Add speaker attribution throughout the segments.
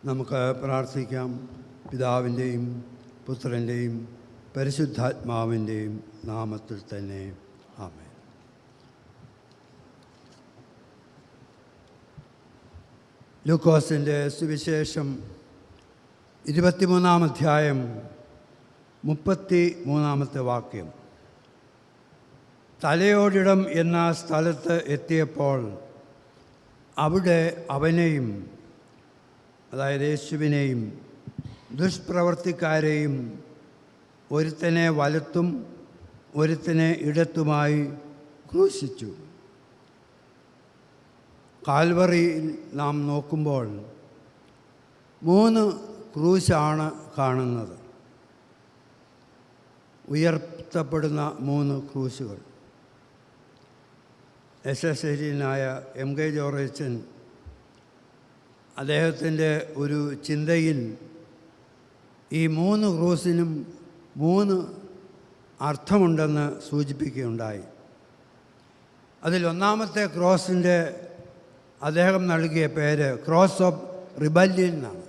Speaker 1: നമുക്ക് പ്രാർത്ഥിക്കാം. പിതാവിൻ്റെയും പുത്രൻ്റെയും പരിശുദ്ധാത്മാവിൻ്റെയും നാമത്തിൽ തന്നെ ആമേൻ. ലൂക്കോസിൻ്റെ സുവിശേഷം 23-ാം അധ്യായം 33-ാമത്തെ വാക്യം. തലയോടിടം എന്ന സ്ഥലത്ത് എത്തിയപ്പോൾ അവിടെ അവനെയും, അതായത് യേശുവിനെയും ദുഷ്പ്രവർത്തിക്കാരെയും ഒരുത്തനെ വലത്തും ഒരുത്തനെ ഇടത്തുമായി ക്രൂശിച്ചു. കാൽവറിയിൽ നാം നോക്കുമ്പോൾ 3 ക്രൂശാണ് കാണുന്നത്. ഉയർത്തപ്പെടുന്ന 3 ക്രൂശുകൾ. യശസ്വരീനായ എം കെ ജോറച്ചൻ അദ്ദേഹത്തിൻ്റെ ഒരു ചിന്തയിൽ ഈ 3 ക്രൂസിനും 3 അർത്ഥമുണ്ടെന്ന് സൂചിപ്പിക്കുകയുണ്ടായി. അതിൽ ഒന്നാമത്തെ ക്രോസിൻ്റെ അദ്ദേഹം നൽകിയ പേര് ക്രോസ് ഓഫ് റിബല്യൻ എന്നാണ്.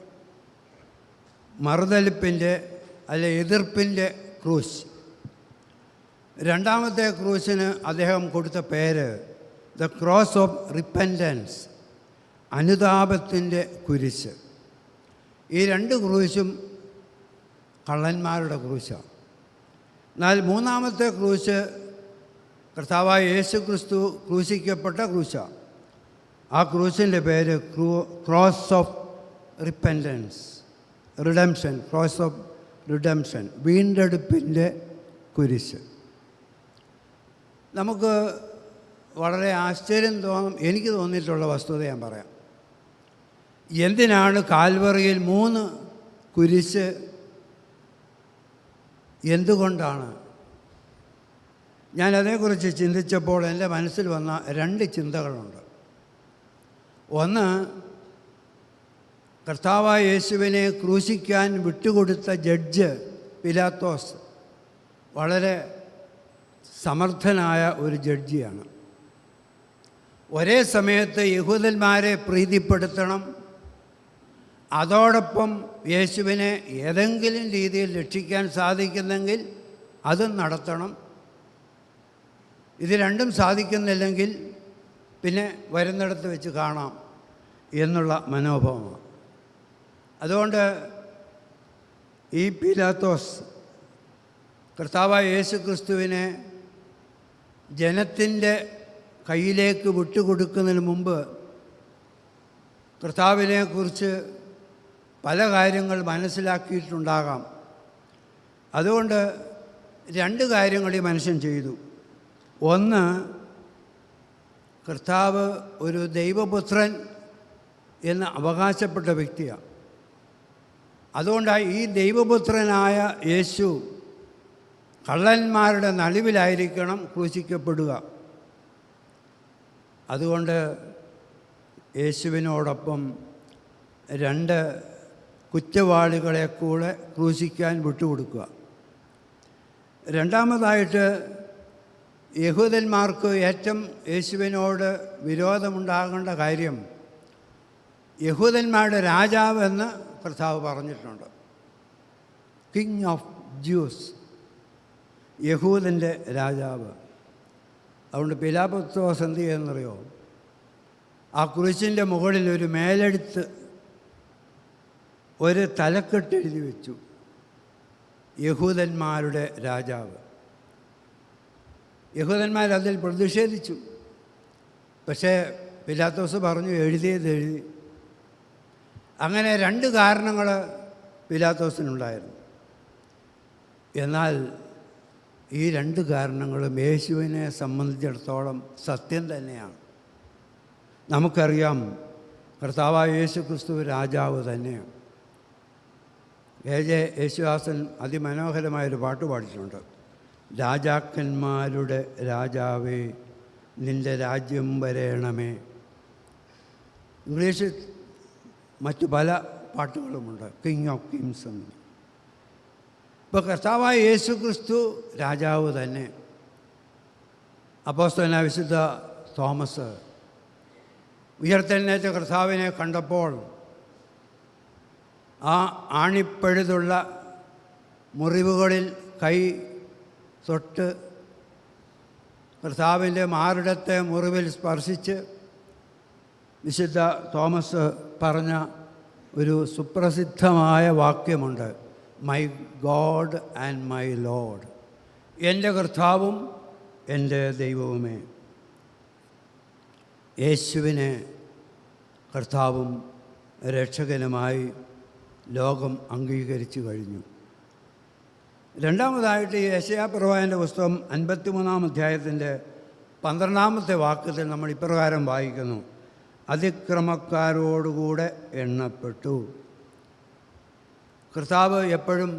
Speaker 1: മറുതലിപ്പിൻ്റെ അല്ലെ എതിർപ്പിൻ്റെ ക്രൂശ്. രണ്ടാമത്തെ ക്രൂശിന് അദ്ദേഹം കൊടുത്ത പേര് ദ ക്രോസ് ഓഫ് റിപ്പൻറ്റൻസ്, അനുതാപത്തിൻ്റെ കുരിശ്. ഈ 2 ക്രൂശും കള്ളന്മാരുടെ ക്രൂശാണ്. എന്നാൽ 3-ാമത്തെ ക്രൂശ് കർത്താവായ യേശു ക്രിസ്തു ക്രൂശിക്കപ്പെട്ട ക്രൂശാണ്. ആ ക്രൂശിൻ്റെ പേര് cross of redemption, cross of redemption, വീണ്ടെടുപ്പിൻ്റെ കുരിശ്. നമുക്ക് വളരെ ആശ്ചര്യം തോന്നും. എനിക്ക് തോന്നിയിട്ടുള്ള വസ്തുത ഞാൻ പറയാം. എന്തിനാണ് കാൽവറിയിൽ 3 കുരിശ്? എന്തുകൊണ്ടാണ്? ഞാൻ അതേക്കുറിച്ച് ചിന്തിച്ചപ്പോൾ എൻ്റെ മനസ്സിൽ വന്ന 2 ചിന്തകളുണ്ട്. ഒന്ന്, കർത്താവായ യേശുവിനെ ക്രൂശിക്കാൻ വിട്ടുകൊടുത്ത ജഡ്ജ് പിലാത്തോസ് വളരെ സമർത്ഥനായ ഒരു ജഡ്ജിയാണ്. ഒരേ സമയത്ത് യഹൂദന്മാരെ പ്രീതിപ്പെടുത്തണം, അതോടൊപ്പം യേശുവിനെ ഏതെങ്കിലും രീതിയിൽ രക്ഷിക്കാൻ സാധിക്കുന്നെങ്കിൽ അതും നടത്തണം. ഇത് 2ഉം സാധിക്കുന്നില്ലെങ്കിൽ പിന്നെ വരുന്നിടത്ത് വെച്ച് കാണാം എന്നുള്ള മനോഭാവമാണ്. അതുകൊണ്ട് ഈ പീലാത്തോസ് കർത്താവായ യേശു ക്രിസ്തുവിനെ ജനത്തിൻ്റെ കയ്യിലേക്ക് വിട്ടുകൊടുക്കുന്നതിന് മുമ്പ് കർത്താവിനെക്കുറിച്ച് പല കാര്യങ്ങൾ മനസ്സിലാക്കിയിട്ടുണ്ടാകാം. അതുകൊണ്ട് 2 കാര്യങ്ങൾ ഈ മനുഷ്യൻ ചെയ്തു. ഒന്ന്, കർത്താവ് ഒരു ദൈവപുത്രൻ എന്ന് അവകാശപ്പെട്ട വ്യക്തിയാണ്. അതുകൊണ്ടാണ് ഈ ദൈവപുത്രനായ യേശു കള്ളന്മാരുടെ നടുവിലായിരിക്കണം ക്രൂശിക്കപ്പെടുക. അതുകൊണ്ട് യേശുവിനോടൊപ്പം 2 കുറ്റവാളികളെ കൂടെ ക്രൂശിക്കാൻ വിട്ടുകൊടുക്കുക. രണ്ടാമതായിട്ട്, യഹൂദന്മാർക്ക് ഏറ്റവും യേശുവിനോട് വിരോധമുണ്ടാകേണ്ട കാര്യം യഹൂദന്മാരുടെ രാജാവെന്ന് കർത്താവ് പറഞ്ഞിട്ടുണ്ട്. കിങ് ഓഫ് ജ്യൂസ്, യഹൂദൻ്റെ രാജാവ്. അതുകൊണ്ട് പിലാത്തോസ് എന്ത് ചെയ്യുന്നറിയോ? ആ കുരിശിൻ്റെ മുകളിൽ ഒരു മേലെടുത്ത് ഒരു തലക്കെട്ട് എഴുതി വെച്ചു, യഹൂദന്മാരുടെ രാജാവ്. യഹൂദന്മാരതിൽ പ്രതിഷേധിച്ചു. പക്ഷേ പിലാത്തോസ് പറഞ്ഞു, എഴുതിയത് എഴുതി. അങ്ങനെ 2 കാരണങ്ങൾ പിലാത്തോസിനുണ്ടായിരുന്നു. എന്നാൽ ഈ 2 കാരണങ്ങളും യേശുവിനെ സംബന്ധിച്ചിടത്തോളം സത്യം തന്നെയാണ്. നമുക്കറിയാം, കർത്താവായ യേശു ക്രിസ്തു രാജാവ് തന്നെയാണ്. യേശുദാസൻ അതിമനോഹരമായൊരു പാട്ട് പാടിയിട്ടുണ്ട്. രാജാക്കന്മാരുടെ രാജാവേ, നിൻ്റെ രാജ്യം വരേണമേ. ഇംഗ്ലീഷിൽ മറ്റു പല പാട്ടുകളുമുണ്ട്, കിങ് ഓഫ് കിങ്സ് എന്ന്. ഇപ്പോൾ കർത്താവായ യേശു ക്രിസ്തു രാജാവ് തന്നെ. അപ്പോസ്തലനായ വിശുദ്ധ തോമസ് ഉയർത്തെഴുന്നേറ്റ കർത്താവിനെ കണ്ടപ്പോൾ ആ ആണിപ്പഴുതുള്ള മുറിവുകളിൽ കൈ തൊട്ട് കർത്താവിൻ്റെ മാറിടത്തെ മുറിവിൽ സ്പർശിച്ച് വിശുദ്ധ തോമസ് പറഞ്ഞ ഒരു സുപ്രസിദ്ധമായ വാക്യമുണ്ട്, my God and my Lord, എൻ്റെ കർത്താവും എൻ്റെ ദൈവവുമേ. യേശുവിനെ കർത്താവും രക്ഷകനുമായി ലോകം അംഗീകരിച്ചു കഴിഞ്ഞു. രണ്ടാമതായിട്ട് ഈ യെശയ്യാപ്രവാചകൻ്റെ പുസ്തകം 53-ാം അധ്യായത്തിൻ്റെ 12-ാമത്തെ വാക്യത്തിൽ നമ്മൾ ഇപ്രകാരം വായിക്കുന്നു, അതിക്രമക്കാരോടുകൂടെ എണ്ണപ്പെട്ടു. കർത്താവ് എപ്പോഴും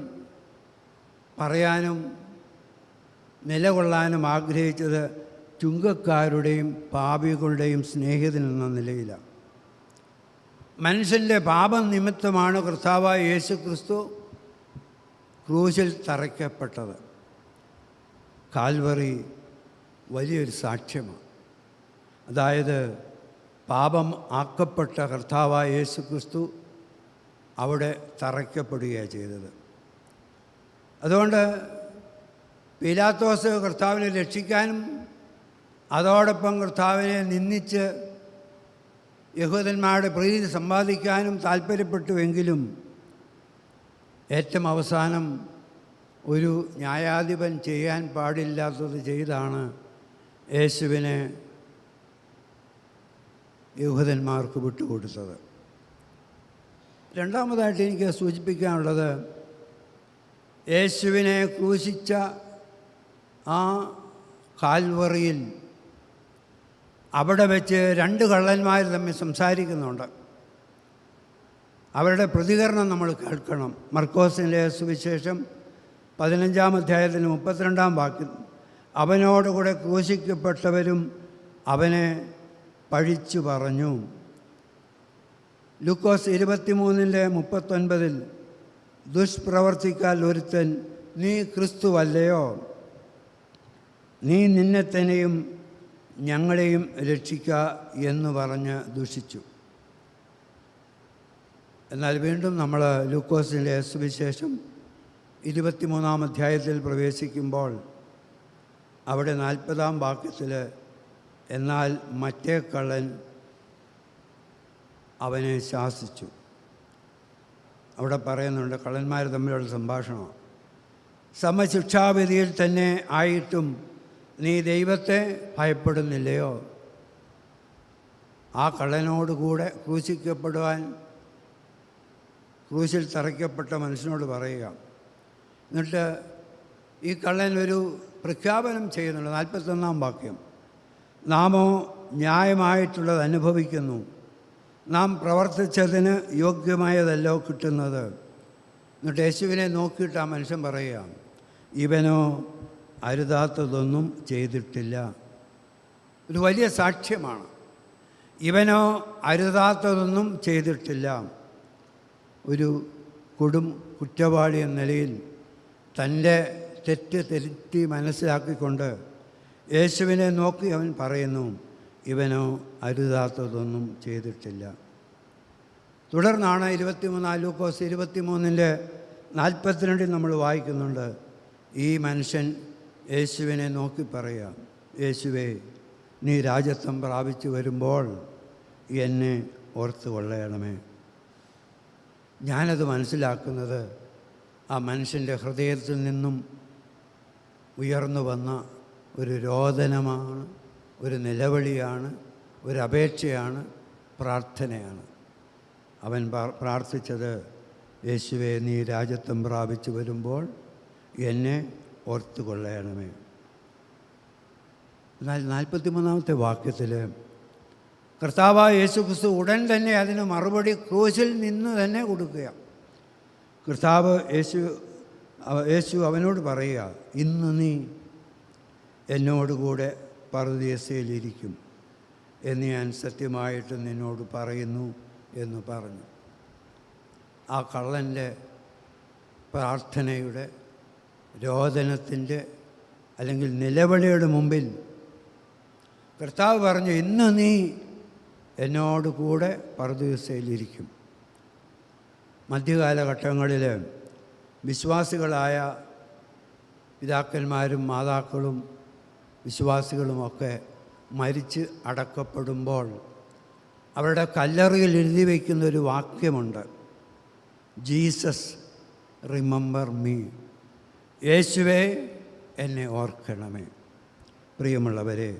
Speaker 1: പറയാനും നിലകൊള്ളാനും ആഗ്രഹിച്ചത് ചുങ്കക്കാരുടെയും പാപികളുടെയും സ്നേഹിതൻ എന്ന നിലയിലാണ്. മനുഷ്യൻ്റെ പാപം നിമിത്തമാണ് കർത്താവായ യേശു ക്രിസ്തു ക്രൂശിൽ തറയ്ക്കപ്പെട്ടത്. കാൽവറി വലിയൊരു സാക്ഷ്യമാണ്. അതായത് പാപം ആക്കപ്പെട്ട കർത്താവായ യേശു ക്രിസ്തു അവിടെ തറയ്ക്കപ്പെടുകയാണ് ചെയ്തത്. അതുകൊണ്ട് പീലാത്തോസ് കർത്താവിനെ രക്ഷിക്കാനും അതോടൊപ്പം കർത്താവിനെ നിന്ദിച്ച് യഹൂദന്മാരുടെ പ്രീതി സമ്പാദിക്കാനും താല്പര്യപ്പെട്ടുവെങ്കിലും ഏറ്റവും അവസാനം ഒരു ന്യായാധിപൻ ചെയ്യാൻ പാടില്ലാത്തത് ചെയ്താണ് യേശുവിനെ യഹൂദന്മാർക്ക് വിട്ടുകൊടുത്തത്. രണ്ടാമതായിട്ട് എനിക്ക് സൂചിപ്പിക്കാനുള്ളത്, യേശുവിനെ ക്രൂശിച്ച ആ കാൽവറിയിൽ അവിടെ വെച്ച് രണ്ട് കള്ളന്മാർ തമ്മിൽ സംസാരിക്കുന്നുണ്ട്. അവരുടെ പ്രതികരണം നമ്മൾ കേൾക്കണം. മർക്കോസിൻ്റെ സുവിശേഷം 15-ാം അധ്യായത്തിന് 32-ാം വാക്യം, അവനോടുകൂടെ ക്രൂശിക്കപ്പെട്ടവരും അവനെ പഴിച്ചു പറഞ്ഞു. ലൂക്കോസ് 23:39 ദുഷ്പ്രവർത്തിക്കാൽ ഒരുത്തൻ, നീ ക്രിസ്തുവല്ലയോ, നീ നിന്നെ തന്നെയും ഞങ്ങളെയും രക്ഷിക്കുക എന്ന് പറഞ്ഞ് ദുഷിച്ചു. എന്നാൽ വീണ്ടും നമ്മൾ ലൂക്കോസിൻ്റെ സുവിശേഷം 23-ാം അധ്യായത്തിൽ പ്രവേശിക്കുമ്പോൾ അവിടെ 40-ാം വാക്യത്തിൽ, എന്നാൽ മറ്റേ കള്ളൻ അവനെ ശാസിച്ചു. അവിടെ പറയുന്നുണ്ട്, കള്ളന്മാർ തമ്മിലുള്ള സംഭാഷണമാണ്. സമശിക്ഷാവിധിയിൽ തന്നെ ആയിട്ടും നീ ദൈവത്തെ ഭയപ്പെടുന്നില്ലയോ? ആ കള്ളനോടുകൂടെ ക്രൂശിക്കപ്പെടുവാൻ ക്രൂശിൽ തറയ്ക്കപ്പെട്ട മനുഷ്യനോട് പറയുക. എന്നിട്ട് ഈ കള്ളൻ ഒരു പ്രഖ്യാപനം ചെയ്യുന്നുണ്ട്. 41-ാം വാക്യം, നാമോ ന്യായമായിട്ടുള്ളത് അനുഭവിക്കുന്നു, നാം പ്രവർത്തിച്ചതിന് യോഗ്യമായതല്ലോ കിട്ടുന്നത്. എന്നിട്ട് യേശുവിനെ നോക്കിയിട്ട് ആ മനുഷ്യൻ പറയുക, ഇവനോ അരുതാത്തതൊന്നും ചെയ്തിട്ടില്ല. ഒരു വലിയ സാക്ഷ്യമാണ്. ഇവനോ അരുതാത്തതൊന്നും ചെയ്തിട്ടില്ല. ഒരു കൊടും കുറ്റവാളി എന്ന നിലയിൽ തൻ്റെ തെറ്റ് തിരുത്തി മനസ്സിലാക്കിക്കൊണ്ട് യേശുവിനെ നോക്കി അവൻ പറയുന്നു, ഇവനോ അരുതാത്തതൊന്നും ചെയ്തിട്ടില്ല. തുടർന്നാണ് 23 ലൂക്കോസ് 23:42 നമ്മൾ വായിക്കുന്നുണ്ട്, ഈ മനുഷ്യൻ യേശുവിനെ നോക്കി പറയുക, യേശുവേ, നീ രാജത്വം പ്രാപിച്ചു വരുമ്പോൾ എന്നെ ഓർത്തു കൊള്ളണമേ. ഞാനത് മനസ്സിലാക്കുന്നത് ആ മനുഷ്യൻ്റെ ഹൃദയത്തിൽ നിന്നും ഉയർന്നു വന്ന ഒരു രോദനമാണ്, ഒരു നിലവിളിയാണ്, ഒരു അപേക്ഷയാണ്, പ്രാർത്ഥനയാണ്. അവൻ പ്രാർത്ഥിച്ചത്, യേശുവേ, നീ രാജത്വം പ്രാപിച്ചു വരുമ്പോൾ എന്നെ ഓർത്തു കൊള്ളണമേ. എന്നാൽ 43-ാമത്തെ വാക്യത്തിൽ കർത്താവായ യേശു ക്രിസ്തു ഉടൻ തന്നെ അതിന് മറുപടി ക്രൂശിൽ നിന്ന് തന്നെ കൊടുക്കുക. കർത്താവ് യേശു അവനോട് പറയുക, ഇന്ന് നീ എന്നോടുകൂടെ പറുദീസയിലിരിക്കും എന്ന് ഞാൻ സത്യമായിട്ട് നിന്നോട് പറയുന്നു എന്ന് പറഞ്ഞു. ആ കള്ളൻ്റെ പ്രാർത്ഥനയുടെ, രോദനത്തിൻ്റെ അല്ലെങ്കിൽ നിലവിളിയുടെ മുമ്പിൽ കർത്താവ് പറഞ്ഞു, ഇന്ന് നീ എന്നോട് കൂടെ പറുദീസയിലിരിക്കും. മധ്യകാലഘട്ടങ്ങളിൽ വിശ്വാസികളായ പിതാക്കന്മാരും മാതാക്കളും വിശ്വാസികളുമൊക്കെ മരിച്ച് അടക്കപ്പെടുമ്പോൾ അവരുടെ കല്ലറയിൽ എഴുതി വയ്ക്കുന്നൊരു വാക്യമുണ്ട്, ജീസസ് റിമെമ്പർ മീ, യേശുവേ എന്നെ ഓർക്കണമേ. പ്രിയമുള്ളവരെ,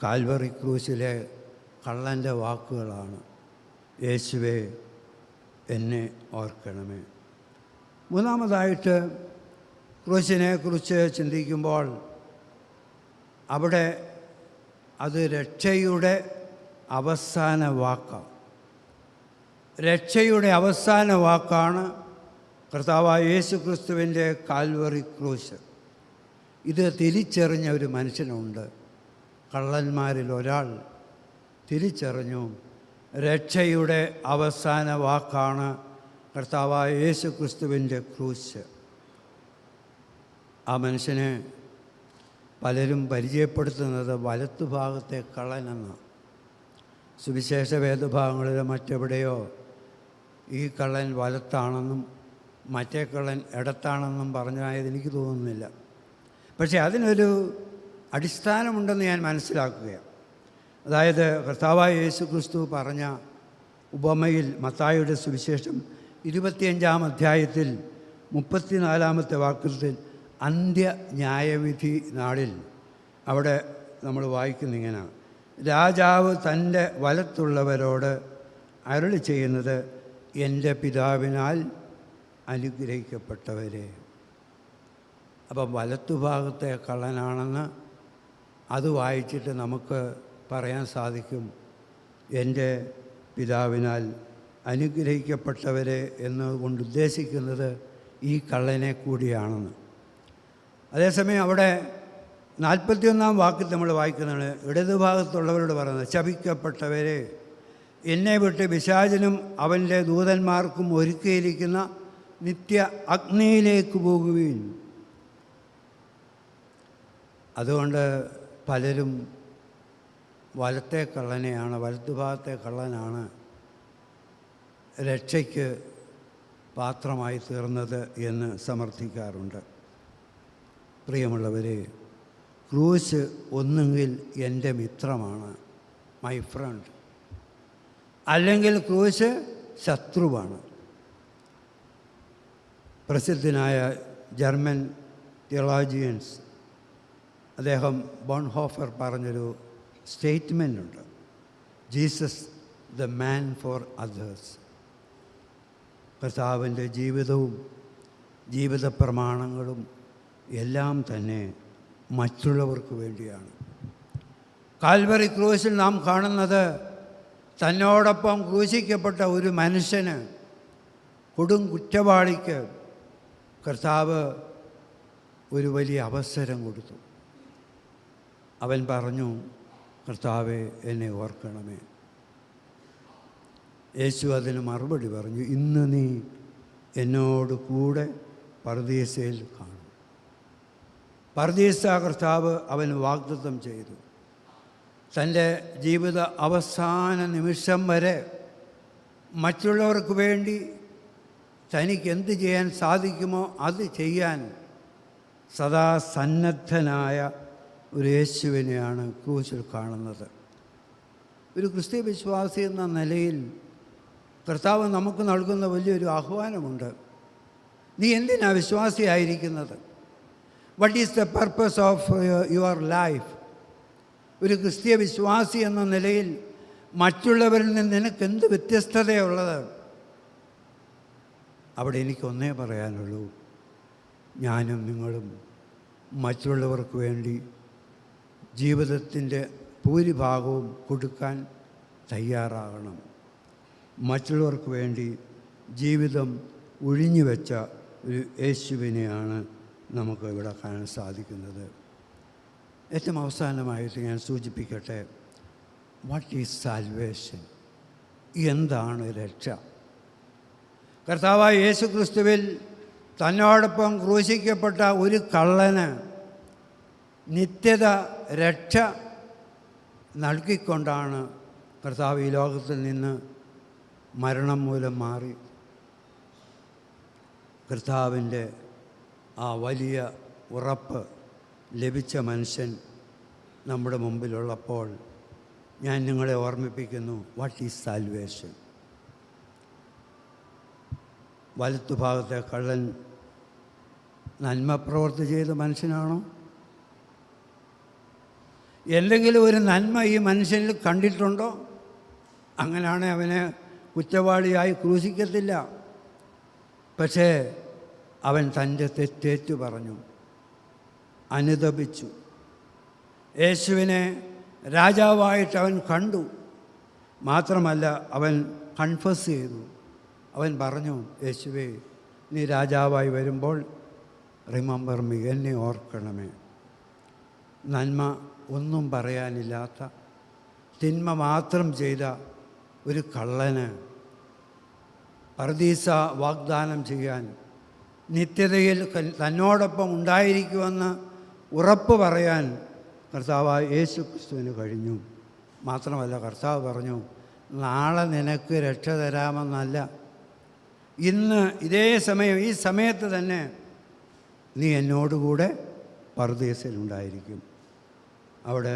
Speaker 1: കാൽവറി ക്രൂശിലെ കള്ളൻ്റെ വാക്കുകളാണ്, യേശുവേ എന്നെ ഓർക്കണമേ. മൂന്നാമതായിട്ട് ക്രൂശിനെക്കുറിച്ച് ചിന്തിക്കുമ്പോൾ അവിടെ അത് രക്ഷയുടെ അവസാന വാക്കാണ്. രക്ഷയുടെ അവസാന വാക്കാണ് കർത്താവായ യേശു ക്രിസ്തുവിൻ്റെ കാൽവറി ക്രൂശ്. ഇത് തിരിച്ചറിഞ്ഞ ഒരു മനുഷ്യനുണ്ട്. കള്ളന്മാരിൽ ഒരാൾ തിരിച്ചറിഞ്ഞു, രക്ഷയുടെ അവസാന വാക്കാണ് കർത്താവായ യേശു ക്രിസ്തുവിൻ്റെ ക്രൂശ്. ആ മനുഷ്യനെ പലരും പരിചയപ്പെടുത്തുന്നത് വലത്തുഭാഗത്തെ കള്ളനെന്നാണ്. സുവിശേഷ വേദഭാഗങ്ങളിലോ മറ്റെവിടെയോ ഈ കള്ളൻ വലത്താണെന്നും മറ്റേ കള്ളൻ ഇടത്താണെന്നും പറഞ്ഞായത് എനിക്ക് തോന്നുന്നില്ല. പക്ഷേ അതിനൊരു അടിസ്ഥാനമുണ്ടെന്ന് ഞാൻ മനസ്സിലാക്കുകയാണ്. അതായത് കർത്താവായ യേശു ക്രിസ്തു പറഞ്ഞ ഉപമയിൽ മത്തായിയുടെ സുവിശേഷം 25-ാം അധ്യായത്തിൽ 34-ാമത്തെ വാക്യത്തിൽ അന്ത്യ ന്യായവിധി നാളിൽ അവിടെ നമ്മൾ വായിക്കുന്നിങ്ങനെ, രാജാവ് തൻ്റെ വലത്തുള്ളവരോട് അരുളി ചെയ്യുന്നത്, എൻ്റെ പിതാവിനാൽ അനുഗ്രഹിക്കപ്പെട്ടവരെ. അപ്പം വലത്തുഭാഗത്തെ കള്ളനാണെന്ന് അത് വായിച്ചിട്ട് നമുക്ക് പറയാൻ സാധിക്കും, എൻ്റെ പിതാവിനാൽ അനുഗ്രഹിക്കപ്പെട്ടവരെ എന്നുകൊണ്ട് ഉദ്ദേശിക്കുന്നത് ഈ കള്ളനെ കൂടിയാണെന്ന്. അതേസമയം അവിടെ 41-ാം വാക്യത്തിൽ നമ്മൾ വായിക്കുന്നതാണ് ഇടതുഭാഗത്തുള്ളവരോട് പറയുന്നത്, ശപിക്കപ്പെട്ടവരെ, എന്നെ വിട്ട് പിശാചിനും അവൻ്റെ ദൂതന്മാർക്കും ഒരുക്കിയിരിക്കുന്ന നിത്യ അഗ്നിയിലേക്ക് പോകുകയും. അതുകൊണ്ട് പലരും വലത്തെ കള്ളനെയാണ്, വലത്തുഭാഗത്തെ കള്ളനാണ് രക്ഷയ്ക്ക് പാത്രമായി തീർന്നത് എന്ന് സമർത്ഥിക്കാറുണ്ട്. പ്രിയമുള്ളവരെ, ക്രൂശ് ഒന്നുകിൽ എൻ്റെ മിത്രമാണ്, മൈ ഫ്രണ്ട്, അല്ലെങ്കിൽ ക്രൂശ് ശത്രുവാണ്. പ്രസിദ്ധനായ ജർമ്മൻ തിയോളജിയൻസ് അദ്ദേഹം ബോൺഹോഫർ പറഞ്ഞൊരു സ്റ്റേറ്റ്മെൻ്റ് ഉണ്ട്, Jesus the man for others. കർത്താവിൻ്റെ ജീവിതവും ജീവിത പ്രമാണങ്ങളും എല്ലാം തന്നെ മറ്റുള്ളവർക്ക് വേണ്ടിയാണ്. കാൽവറി ക്രൂശിൽ നാം കാണുന്നത് തന്നോടൊപ്പം ക്രൂശിക്കപ്പെട്ട ഒരു മനുഷ്യന്, കൊടും കുറ്റവാളിക്ക് കർത്താവ് ഒരു വലിയ അവസരം കൊടുത്തു. അവൻ പറഞ്ഞു, കർത്താവേ എന്നെ ഓർക്കണമേ. യേശു അതിന് മറുപടി പറഞ്ഞു, ഇന്ന് നീ എന്നോട് കൂടെ പർദീസയിൽ കാണും. പർദീസ കർത്താവ് അവന് വാഗ്ദത്തം ചെയ്തു. തൻ്റെ ജീവിത അവസാന നിമിഷം വരെ മറ്റുള്ളവർക്ക് വേണ്ടി തനിക്ക് എന്ത് ചെയ്യാൻ സാധിക്കുമോ അത് ചെയ്യാൻ സദാ സന്നദ്ധനായ ഒരു യേശുവിനെയാണ് ക്രൂശിൽ കാണുന്നത്. ഒരു ക്രിസ്തീയ വിശ്വാസി എന്ന നിലയിൽ കർത്താവ് നമുക്ക് നൽകുന്ന വലിയൊരു ആഹ്വാനമുണ്ട്. നീ എന്തിനാ വിശ്വാസിയായിരിക്കുന്നത്? What is the purpose of your life? ഒരു ക്രിസ്തീയ വിശ്വാസി എന്ന നിലയിൽ മറ്റുള്ളവരിൽ നിന്ന് നിനക്ക് എന്ത് വ്യത്യസ്തതയുള്ളത്? അവിടെ എനിക്കൊന്നേ പറയാനുള്ളൂ, ഞാനും നിങ്ങളും മറ്റുള്ളവർക്ക് വേണ്ടി ജീവിതത്തിൻ്റെ ഭൂരിഭാഗവും കൊടുക്കാൻ തയ്യാറാകണം. മറ്റുള്ളവർക്ക് വേണ്ടി ജീവിതം ഒഴിഞ്ഞു വെച്ച ഒരു യേശുവിനെയാണ് നമുക്ക് ഇവിടെ കാണാൻ സാധിക്കുന്നത്. ഏറ്റവും അവസാനമായിട്ട് ഞാൻ സൂചിപ്പിക്കട്ടെ, വാട്ട് ഈസ് സാൽവേഷൻ? എന്താണ് രക്ഷ? കർത്താവായ യേശു ക്രിസ്തുവിൽ തന്നോടൊപ്പം ക്രൂശിക്കപ്പെട്ട ഒരു കള്ളന് നിത്യത രക്ഷ നൽകിക്കൊണ്ടാണ് കർത്താവ് ഈ ലോകത്തിൽ നിന്ന് മരണം മൂലം മാറി കർത്താവിൻ്റെ ആ വലിയ ഉറപ്പ് ലഭിച്ച മനുഷ്യൻ നമ്മുടെ മുമ്പിലുള്ളപ്പോൾ ഞാൻ നിങ്ങളെ ഓർമ്മിപ്പിക്കുന്നു, വാട്ട് ഈസ് സാൽവേഷൻ. വലത്തുഭാഗത്തെ കള്ളൻ നന്മ പ്രവൃത്തി ചെയ്ത മനുഷ്യനാണോ? എന്തെങ്കിലും ഒരു നന്മ ഈ മനുഷ്യനിൽ കണ്ടിട്ടുണ്ടോ? അങ്ങനെയാണെ അവനെ കുറ്റവാളിയായി ക്രൂശിക്കത്തില്ല. പക്ഷേ അവൻ തൻ്റെ തെറ്റേറ്റു പറഞ്ഞു, അനുതപിച്ചു. യേശുവിനെ രാജാവായിട്ട് അവൻ കണ്ടു. മാത്രമല്ല, അവൻ കൺഫസ് ചെയ്തു. അവൻ പറഞ്ഞു, യേശുവേ, നീ രാജാവായി വരുമ്പോൾ റിമെമ്പർ മീ, എന്നെ ഓർക്കണമേ. നന്മ ഒന്നും പറയാനില്ലാത്ത, തിന്മ മാത്രം ചെയ്ത ഒരു കള്ളന് പർദീസ വാഗ്ദാനം ചെയ്യാൻ, നിത്യതയിൽ തന്നോടൊപ്പം ഉണ്ടായിരിക്കുമെന്ന് ഉറപ്പ് പറയാൻ കർത്താവായ യേശു ക്രിസ്തുവിന് കഴിഞ്ഞു. മാത്രമല്ല, കർത്താവ് പറഞ്ഞു, നാളെ നിനക്ക് രക്ഷ തരാമെന്നല്ല, ഇന്ന് ഇതേ സമയം, ഈ സമയത്ത് തന്നെ നീ എന്നോടുകൂടെ പർദീസയിലുണ്ടായിരിക്കും. അവിടെ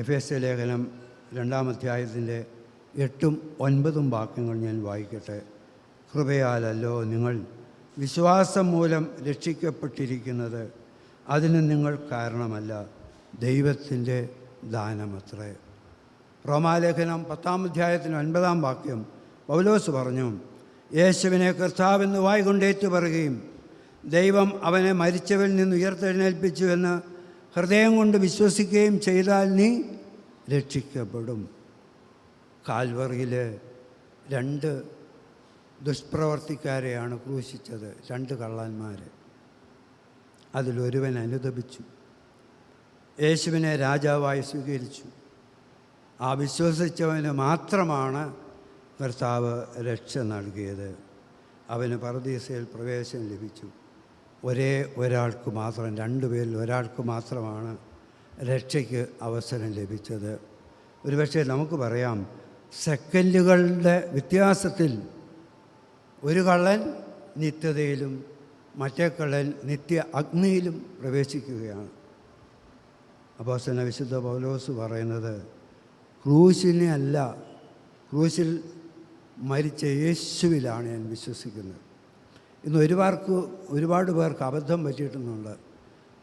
Speaker 1: എഫേസ്യ ലേഖനം 2-ാം അധ്യായത്തിൻ്റെ 8ഉം 9ഉം വാക്യങ്ങൾ ഞാൻ വായിക്കട്ടെ. കൃപയാലല്ലോ നിങ്ങൾ വിശ്വാസം മൂലം രക്ഷിക്കപ്പെട്ടിരിക്കുന്നത്, അതിന് നിങ്ങൾ കാരണമല്ല, ദൈവത്തിൻ്റെ ദാനമത്രേ. റോമാലേഖനം 10-ാം അധ്യായത്തിന് 9-ാം വാക്യം പൗലോസ് പറഞ്ഞു, യേശുവിനെ കർത്താവെന്ന് വായ്കൊണ്ടേറ്റു പറയുകയും ദൈവം അവനെ മരിച്ചവരിൽ നിന്ന് ഉയർത്തെഴുന്നേൽപ്പിച്ചു എന്ന് ഹൃദയം കൊണ്ട് വിശ്വസിക്കുകയും ചെയ്താൽ നീ രക്ഷിക്കപ്പെടും. കാൽവറിയിൽ 2 ദുഷ്പ്രവർത്തിക്കാരെയാണ് ക്രൂശിച്ചത്, 2 കള്ളന്മാർ. അതിലൊരുവൻ അനുതപിച്ചു, യേശുവിനെ രാജാവായി സ്വീകരിച്ചു. ആ വിശ്വസിച്ചവന് മാത്രമാണ് കർത്താവ് രക്ഷ നൽകിയത്. അവന് പർദീസയിൽ പ്രവേശനം ലഭിച്ചു. ഒരാൾക്ക് മാത്രം, 2 പേരിൽ ഒരാൾക്ക് മാത്രമാണ് രക്ഷയ്ക്ക് അവസരം ലഭിച്ചത്. ഒരുപക്ഷെ നമുക്ക് പറയാം, സെക്കൻഡുകളുടെ വ്യത്യാസത്തിൽ ഒരു കള്ളൻ നിത്യതയിലും മറ്റേ കള്ളൻ നിത്യ അഗ്നിയിലും പ്രവേശിക്കുകയാണ്. അപ്പോസ്തലനായ വിശുദ്ധ പൗലോസ് പറയുന്നത്, ക്രൂശിനെ അല്ല, ക്രൂശിൽ മരിച്ച യേശുവിലാണ് ഞാൻ വിശ്വസിക്കുന്നത്. ഇന്ന് ഒരുപാട് പേർക്ക് അബദ്ധം പറ്റിയിട്ടുന്നുണ്ട്.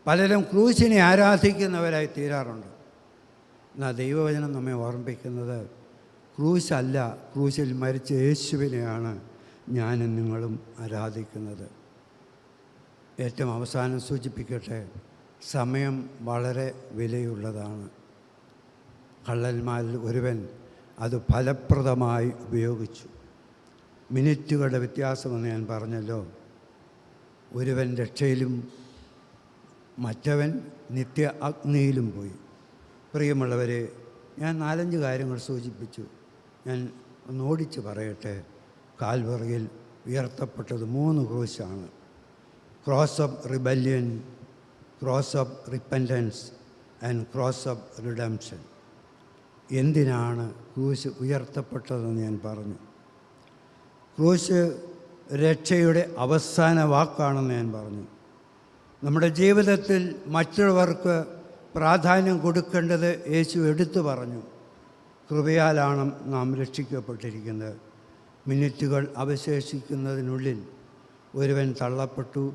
Speaker 1: പലരും ക്രൂശിനെ ആരാധിക്കുന്നവരായി തീരാറുണ്ട്. എന്നാൽ ദൈവവചനം നമ്മെ ഓർമ്മിപ്പിക്കുന്നത്, ക്രൂശല്ല, ക്രൂശിൽ മരിച്ച യേശുവിനെയാണ് ഞാനും നിങ്ങളും ആരാധിക്കുന്നത്. ഏറ്റവും അവസാനം സൂചിപ്പിക്കട്ടെ, സമയം വളരെ വിലയുള്ളതാണ്. കള്ളന്മാരിൽ ഒരുവൻ അത് ഫലപ്രദമായി ഉപയോഗിച്ചു. മിനിറ്റുകളുടെ വ്യത്യാസമെന്ന് ഞാൻ പറഞ്ഞല്ലോ. ഒരുവൻ രക്ഷയിലും മറ്റവൻ നിത്യ അഗ്നിയിലും പോയി. പ്രിയമുള്ളവരെ, ഞാൻ 4-5 കാര്യങ്ങൾ സൂചിപ്പിച്ചു. ഞാൻ ഒന്ന് ഓടിച്ച് പറയട്ടെ. കാൽവറിയിൽ ഉയർത്തപ്പെട്ടത് 3 ക്രൂശാണ്. Cross of rebellion, cross of repentance and cross of redemption. എന്തിനാണ് ക്രൂശ് ഉയർത്തപ്പെട്ടതെന്ന് ഞാൻ പറഞ്ഞു. ക്രൂശ് രക്ഷയുടെ അവസാന വാക്കാണെന്ന് ഞാൻ പറഞ്ഞു. നമ്മുടെ ജീവിതത്തിൽ മറ്റുള്ളവർക്ക് പ്രാധാന്യം കൊടുക്കേണ്ടത് യേശു എടുത്തു പറഞ്ഞു. കൃപയാലാണ് നാം രക്ഷിക്കപ്പെട്ടിരിക്കുന്നത്. മിനിറ്റുകൾ അവശേഷിക്കുന്നതിനുള്ളിൽ ഒരുവൻ തള്ളപ്പെട്ടു,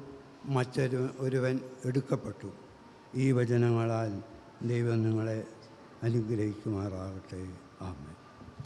Speaker 1: ഒരുവൻ എടുക്കപ്പെട്ടു. ഈ വചനങ്ങളാൽ ദൈവം നിങ്ങളെ അനുഗ്രഹിക്കുമാറാകട്ടെ. ആമേൻ.